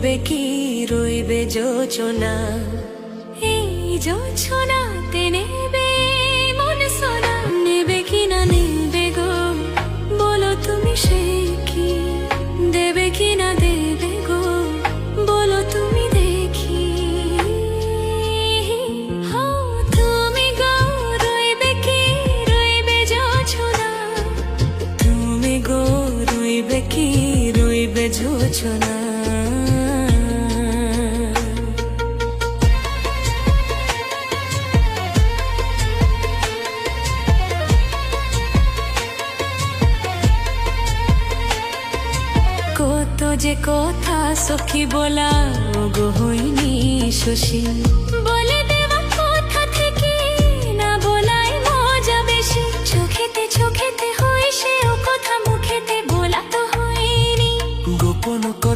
রইবে কি রইবে যোচনা, এই যোচনাতে নেবে মন সোনা। নেবে কি না নেবে গো বলো তুমি সে কি, দেবে কি না দেবে গো বলো তুমি দেখি। তুমি গো রইবে কি রইবে যোচনা, তুমি গো রইবে কি রইবে যোচনা। কত যে কথা সখী বলা গো হইনি শশী, বলে দেওয়া কথা থেকে না বলাই মজা বেশি। চোখেতে চোখেতে হই সে ও কথা মুখেতে বলা তো হয়নি, গোপন কথা